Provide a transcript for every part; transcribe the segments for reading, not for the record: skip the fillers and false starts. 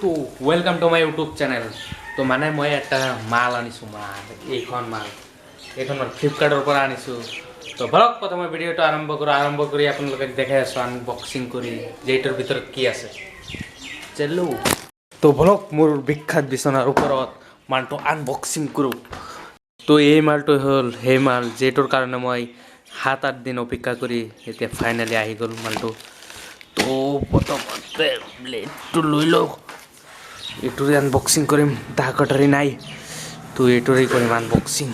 তো welcome to my YouTube channel. তো মানে মই এটা মাল আনিছোঁ, এইখন মাল ফ্লিপকাৰ্টৰ পৰা আনিছোঁ। তো বলক প্ৰথমে ভিডিঅ'টো আৰম্ভ কৰি আপোনালোকক দেখাই আছোঁ আনবক্সিং কৰি যে এইটোৰ ভিতৰত কি আছে। চেলো তো বলক মোৰ বিখ্যাত বিচনাৰ ওপৰত মালটো আনবক্সিং কৰোঁ। তো এই মালটো হ'ল সেই মাল যিটোৰ কাৰণে মই 7-8 দিন অপেক্ষা কৰি এতিয়া ফাইনেলি আহি গ'ল মালটো। তো প্ৰথমতে ব্লেডটো লৈ লওঁ, এইটোৰে আনবক্সিং কৰিম। দা কটাৰী নাই, তো এইটোৰে কৰিম আনবক্সিং।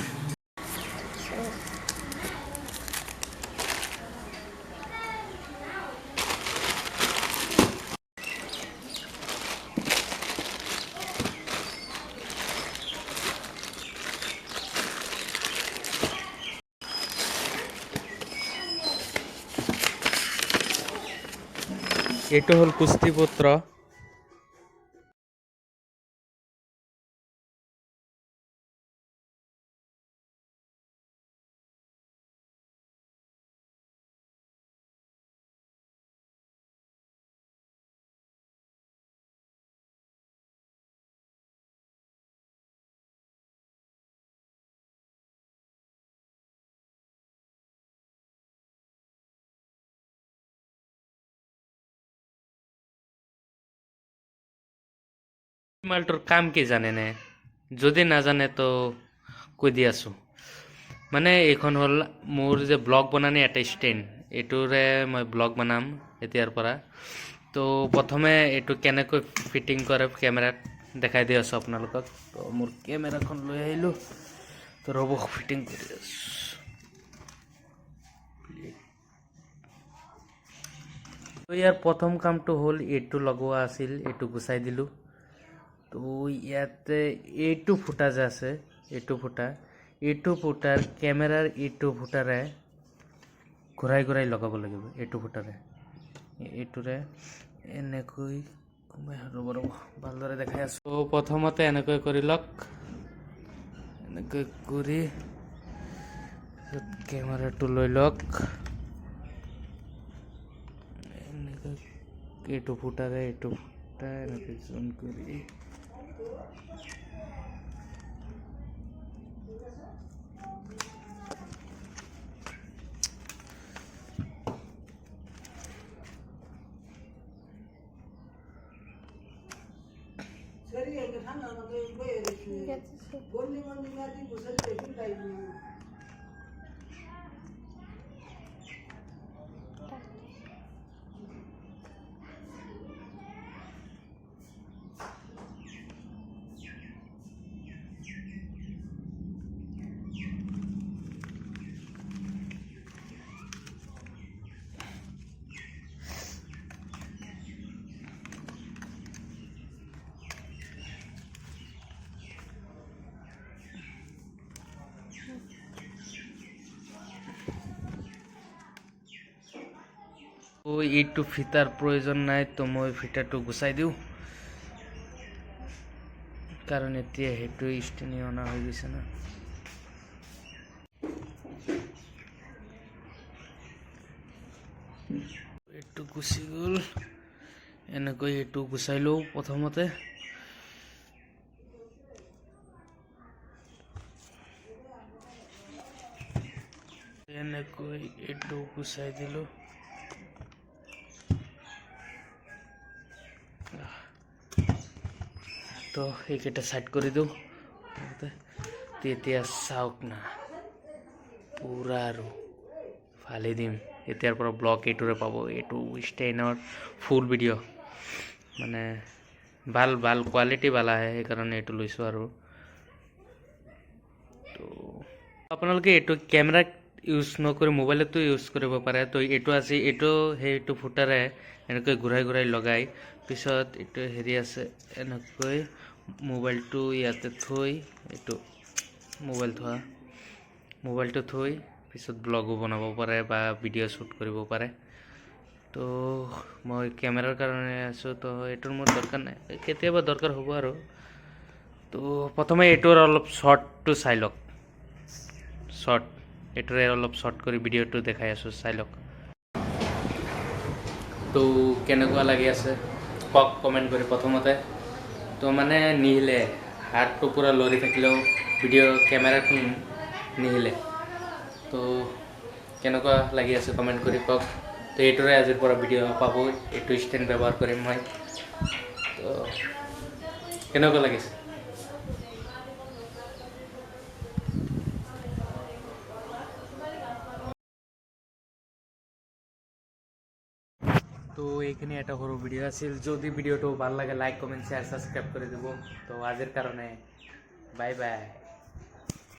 এইটো হ'ল কুস্তিপত্ৰ। মালটোৰ কাম কি জানেনে? যদি নাজানে তো কৈ দি আছোঁ। মানে এইখন হ'ল মোৰ যে ব্লগ বনানি এটা ষ্টেণ্ড, এইটোৰে মই ব্লগ বনাম এতিয়াৰ পৰা। তো প্ৰথমে এইটো কেনেকৈ ফিটিং কৰে কেমেৰাত দেখাই দি আছোঁ আপোনালোকক। তো মোৰ কেমেৰাখন লৈ আহিলোঁ, তো ৰ'ব ফিটিং কৰি আছোঁ। তো ইয়াৰ প্ৰথম কামটো হ'ল এইটো লগোৱা আছিল, এইটো গুচাই দিলোঁ। তো ইয়াতে এইটো ফুটা যে আছে, এইটো ফুটাৰ কেমেৰাৰ এইটো ফুটাৰে ঘূৰাই ঘূৰাই লগাব লাগিব। এইটো ফুটাৰে এইটোৰে এনেকৈ ৰ'ব ভালদৰে দেখাই আছোঁ। প্ৰথমতে এনেকৈ কৰি লওক, এনেকৈ কৰি কেমেৰাটো লৈ লওক, এনেকৈ এইটো ফুটাৰে এনেকৈ জুম কৰি এইটো ফিটাৰ প্ৰয়োজন নাই, তো মই ফিটাৰটো গুচাই দিওঁ, কাৰণ এতিয়া সেইটো ষ্টেনি অনা হৈ গৈছে না। এইটো গুচি গ'ল, এনেকৈ এইটো গুচাই লওঁ প্ৰথমতে। এনেকৈ এইটো গুচাই দিলোঁ। তো এইকেইটা সাইড কৰি দিওঁ। তেতিয়া চাওক না, পুৰা আৰু ফালি দিম। এতিয়াৰ পৰা ব্লগ এইটোৰে পাব, এইটো ষ্টেইনৰ ফুল ভিডিঅ', মানে ভাল কোৱালিটি ভাল আহে, সেইকাৰণে এইটো লৈছোঁ। আৰু তো আপোনালোকে এইটো কেমেৰাত ইউজ নকৰি মোবাইলতো ইউজ কৰিব পাৰে। তো এইটো আছে, সেইটো ফুটাৰে এনেকৈ ঘূৰাই ঘূৰাই লগাই পিছত এইটো হেৰি আছে, এনেকৈ মোবাইলটো ইয়াতে থৈ, এইটো মোবাইলটো থৈ পিছত ব্লগো বনাব পাৰে বা ভিডিঅ' শ্বুট কৰিব পাৰে। তো মই কেমেৰাৰ কাৰণে আছোঁ, তো এইটোৰ মোৰ দৰকাৰ নাই, কেতিয়াবা দৰকাৰ হ'ব আৰু। তো প্ৰথমে এইটোৰ অলপ শ্বৰ্টটো চাই লওক, এইটোৰে অলপ শ্বৰ্ট কৰি ভিডিঅ'টো দেখাই আছোঁ, চাই লওক। তো কেনেকুৱা লাগি আছে কওক কমেণ্ট কৰি। প্ৰথমতে তো মানে নিহিলে হাতটো পূৰা লৰি থাকিলেও ভিডিঅ' কেমেৰাখন নিহিলে। তো কেনেকুৱা লাগি আছে কমেণ্ট কৰি কওক। তো এইটোৰে আজিৰ পৰা ভিডিঅ' পাব, এইটো ষ্টেণ্ড ব্যৱহাৰ কৰিম মই। তো কেনেকুৱা লাগিছে? তো এইখিনি এটা সৰু ভিডিঅ' আছিল। যদি ভিডিঅ'টো ভাল লাগে লাইক কমেণ্ট শ্বেয়াৰ ছাবস্ক্ৰাইব কৰি দিব। তো আজিৰ কাৰণে বাই বাই।